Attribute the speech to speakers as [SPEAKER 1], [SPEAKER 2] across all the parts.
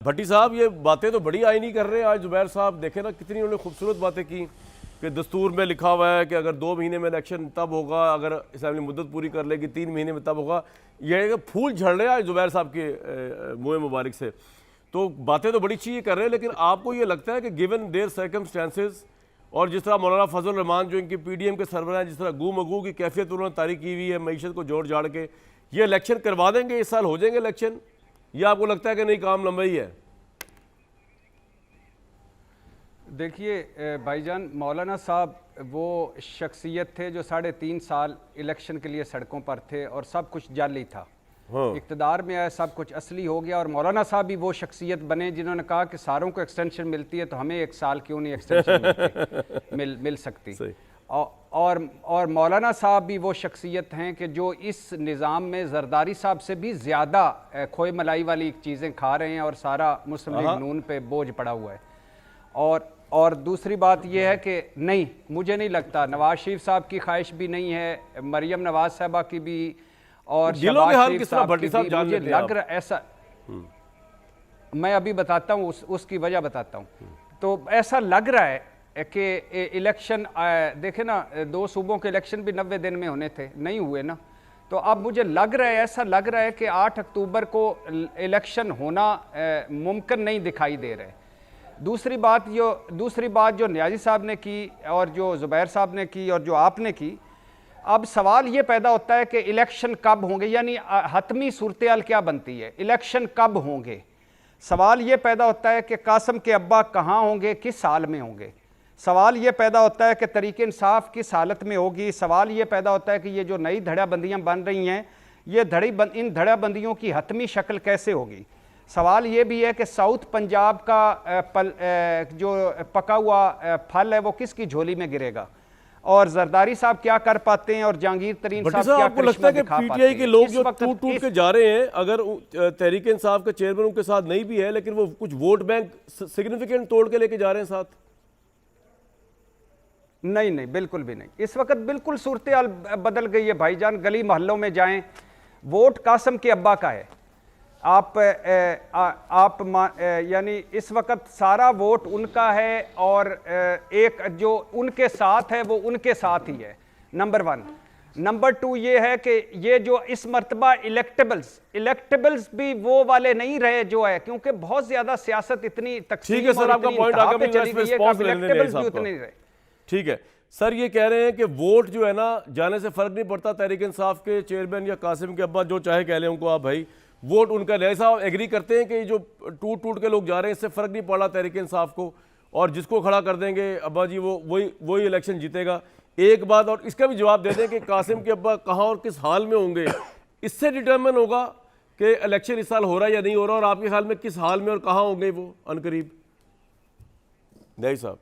[SPEAKER 1] भट्टी साहब ये बातें तो बड़ी आईनी कर रहे हैं आज जुबैर साहब, देखे ना कितनी उन्होंने खूबसूरत बातें की कि दस्तूर में लिखा हुआ है कि अगर 2 महीने में इलेक्शन तब होगा, अगर असम्बली मुद्दत पूरी कर लेगी 3 महीने में तब होगा। ये फूल झड़ रहे हैं आज जुबैर साहब के मुँह मुबारक से। तो बातें तो बड़ी अच्छी कर रहे हैं, लेकिन आपको ये लगता है कि गिवन देयर सर्कमस्टेंसेस और जिस तरह मौलाना फजल रहमान जो इनकी PDM के सरबराह हैं, जिस तरह गू मगू की कैफियत उन्होंने तारीख की हुई है मईशत को जोड़ जाड़ के, ये इलेक्शन करवा देंगे, इस साल हो जाएंगे इलेक्शन, या आपको लगता है कि नहीं काम लंबा ही है?
[SPEAKER 2] देखिए भाईजान, मौलाना साहब वो शख्सियत थे जो 3.5 साल इलेक्शन के लिए सड़कों पर थे और सब कुछ जाली था।
[SPEAKER 1] हाँ।
[SPEAKER 2] इक़्तिदार में आया, सब कुछ असली हो गया। और मौलाना साहब भी वो शख्सियत बने जिन्होंने कहा कि सारों को एक्सटेंशन मिलती है तो हमें 1 साल क्यों नहीं एक्सटेंशन मिल सकती। और मौलाना साहब भी वो शख्सियत हैं कि जो इस निज़ाम में जरदारी साहब से भी ज़्यादा खोए मलाई वाली चीज़ें खा रहे हैं और सारा मुस्लिम लीग नून पे बोझ पड़ा हुआ है। और दूसरी बात यह है कि नहीं, मुझे नहीं लगता, नवाज शरीफ साहब की ख्वाहिश भी नहीं है, मरियम नवाज साहबा की भी, और शहबाज शरीफ साहब की भी, मुझे लग रहा ऐसा, मैं अभी बताता हूँ उसकी वजह बताता हूँ। तो ऐसा लग रहा है कि इलेक्शन, देखे ना 2 सूबों के इलेक्शन भी 90 दिन में होने थे, नहीं हुए ना। तो अब मुझे लग रहा है, ऐसा लग रहा है कि 8 अक्टूबर को इलेक्शन होना मुमकिन नहीं दिखाई दे रहा है। दूसरी बात जो नियाजी साहब ने की और जो जुबैर साहब ने की और जो आपने की, अब सवाल ये पैदा होता है कि इलेक्शन कब होंगे, यानी हतमी सूरत-ए-हाल क्या बनती है, इलेक्शन कब होंगे। सवाल ये पैदा होता है कि कासिम के अब्बा कहाँ होंगे, किस साल में होंगे। सवाल ये पैदा होता है कि तरीक़े इंसाफ किस हालत में होगी। सवाल ये पैदा होता है कि ये जो नई धड़ाबंदियाँ बन रही हैं, ये इन धड़ाबंदियों की हतमी शक्ल कैसे होगी। सवाल ये भी है कि साउथ पंजाब का जो पका हुआ फल है वो किसकी झोली में गिरेगा, और जरदारी साहब क्या कर पाते हैं, और जहांगीर तरीन साहब क्या
[SPEAKER 1] आपको लगता है कि PTI के लोग जो टूट के जा रहे हैं, अगर तहरीक इंसाफ के चेयरमैन उनके साथ नहीं भी है, लेकिन वो कुछ वोट बैंक सिग्निफिकेंट तोड़ के लेके जा रहे हैं साथ?
[SPEAKER 2] नहीं, बिल्कुल भी नहीं। इस वक्त बिल्कुल सूरत-ए-हाल बदल गई है भाईजान। गली मोहल्लों में जाएं, वोट कासिम के अब्बा का है। यानी इस वक्त सारा वोट उनका है, और एक जो उनके साथ है वो उनके साथ ही है, नंबर 1। नंबर 2 ये है कि ये जो इस मर्तबा इलेक्टेबल्स भी वो वाले नहीं रहे जो है, क्योंकि बहुत ज्यादा सियासत इतनी तकसीम
[SPEAKER 1] सर, आपका पॉइंट आ गया,
[SPEAKER 2] इलेक्टेबल्स भी उतने नहीं रहे।
[SPEAKER 1] ठीक है सर, ये कह रहे हैं कि वोट जो है ना जाने से फर्क नहीं पड़ता, तहरीक इंसाफ के चेयरमैन या कासिम के अब्बा जो चाहे कह लें उनको आप, भाई वोट उनका नहीं। साहब एग्री करते हैं कि जो टूट के लोग जा रहे हैं इससे फर्क नहीं पड़ा तहरीक इंसाफ को, और जिसको खड़ा कर देंगे अब्बा जी वो वही इलेक्शन जीतेगा। एक बात और इसका भी जवाब दे दें कि कासिम के अब्बा कहाँ और किस हाल में होंगे, इससे डिटर्मिन होगा कि इलेक्शन इस साल हो रहा है या नहीं हो रहा, और आपके ख्याल में किस हाल में और कहाँ होंगे वो अनकरीब? नहीं साहब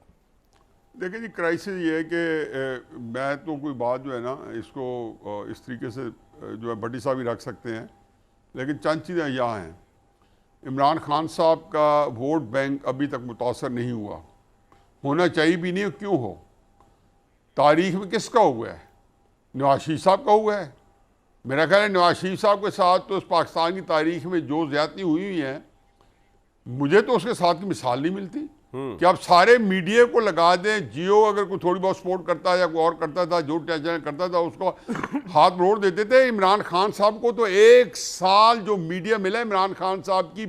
[SPEAKER 3] देखिए जी, क्राइसिस ये है कि मैं तो कोई बात जो है ना इसको इस तरीके से जो है भट्टी साहब भी रख सकते हैं, लेकिन चंद चीज़ें यहाँ हैं। इमरान खान साहब का वोट बैंक अभी तक मुतासर नहीं हुआ, होना चाहिए भी नहीं, क्यों हो। तारीख में किसका हुआ है? नवाज शरीफ साहब का हुआ है। मेरा ख्याल है नवाज शरीफ साहब के साथ तो इस पाकिस्तान की तारीख में जो ज़्यादती हुई है, मुझे तो उसके साथ की मिसाल नहीं मिलती कि आप सारे मीडिया को लगा दें। जियो अगर कोई थोड़ी बहुत सपोर्ट करता या कोई और करता था, जो टेंशन करता था उसको हाथ रोड़ देते थे। इमरान खान साहब को तो 1 साल जो मीडिया मिला इमरान खान साहब की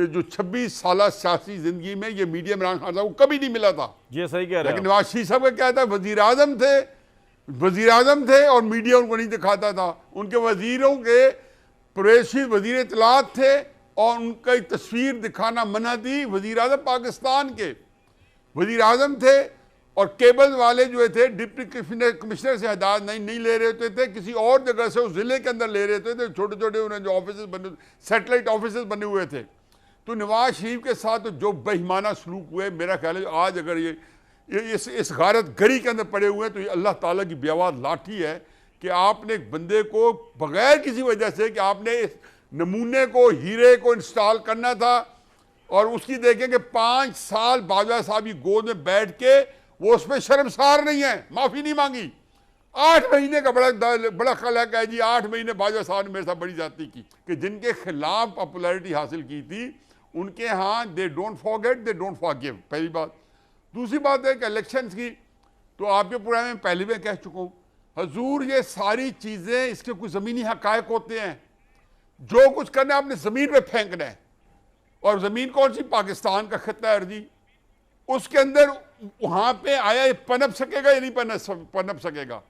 [SPEAKER 3] जो 26 साल सियासी जिंदगी में, ये मीडिया इमरान खान साहब को कभी नहीं मिला था।
[SPEAKER 1] ये सही कह रहे हैं।
[SPEAKER 3] लेकिन नवाज शरीफ साहब का क्या था, वजीर आजम थे और मीडिया उनको नहीं दिखाता था। उनके वजीरों के प्रेसी वजीर इत्तलात थे और उनका तस्वीर दिखाना मना थी। वजीर आजम पाकिस्तान के वजीर आजम थे, और केबल वाले जो थे डिप्टी कमिश्नर से हिदायत नहीं ले रहे होते थे, किसी और जगह से उस जिले के अंदर ले रहे थे। छोटे छोटे उन्हें जो ऑफिस बने, सैटेलाइट ऑफिस बने हुए थे। तो नवाज शरीफ के साथ तो जो बेईमाना सलूक हुए, मेरा ख्याल है आज अगर ये इस गारत गरी के अंदर पड़े हुए हैं तो ये अल्लाह ताला की बेआवाज़ लाठी है कि आपने एक बंदे को बगैर किसी वजह से, कि आपने इस नमूने को, हीरे को इंस्टॉल करना था, और उसकी देखें कि 5 साल बाजवा साहब की गोद में बैठ के वो उसमें शर्मसार नहीं है, माफ़ी नहीं मांगी। 8 महीने का बड़ा खलक है जी। 8 महीने बाजवा साहब ने मेरे साथ बड़ी जाती की कि जिनके खिलाफ पॉपुलैरिटी हासिल की थी उनके यहाँ they don't forget, they don't forgive, पहली बात। दूसरी बात है कि इलेक्शंस की तो आपके प्रोग्राम में पहले भी कह चुका हूँ, हजूर ये सारी चीज़ें इसके कुछ ज़मीनी हकायक होते हैं, जो कुछ करना है आपने ज़मीन पे फेंकना है। और ज़मीन कौन सी? पाकिस्तान का खत्ता अर्जी। उसके अंदर वहाँ पे आया ये पनप सकेगा या नहीं पनप सकेगा?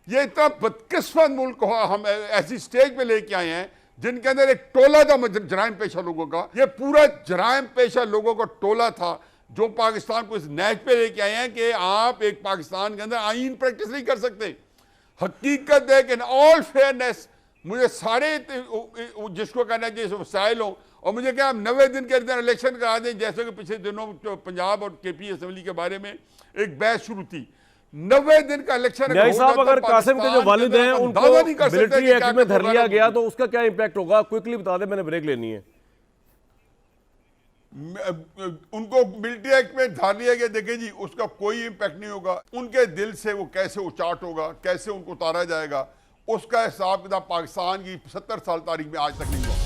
[SPEAKER 3] ये इतना बदकिस्मत मुल्क हो, हम ऐसी स्टेज पे लेके आए हैं जिनके अंदर एक टोला था जराइम पेशा लोगों का। ये पूरा जराइम पेशा लोगों का टोला था जो पाकिस्तान को इस नैज पे लेके आए हैं कि आप एक पाकिस्तान के अंदर आईन प्रैक्टिस नहीं कर सकते। हकीकत है कि इन ऑल फेयरनेस मुझे सारे जिसको कहना चाहिए वसाइल हो, और मुझे क्या हम 90 दिन के अंदर इलेक्शन करा दें, जैसे कि पिछले दिनों पंजाब और केपी असेंबली के बारे में एक बहस शुरू थी। 90 दिन का इलेक्शन
[SPEAKER 1] न्याय साहब, अगर कासिम के जो वालिद हैं उनको मिलिट्री एक्ट में धर लिया गया तो उसका क्या इंपैक्ट होगा? क्विकली बता दें, मैंने ब्रेक लेनी है।
[SPEAKER 3] उनको मिलिट्री एक्ट में धार लिया गया, देखिए जी उसका कोई इंपैक्ट नहीं होगा। उनके दिल से वो कैसे उचाट होगा, कैसे उनको उतारा जाएगा, उसका हिसाब किताब पाकिस्तान की 70 साल तारीख में आज तक नहीं हुआ।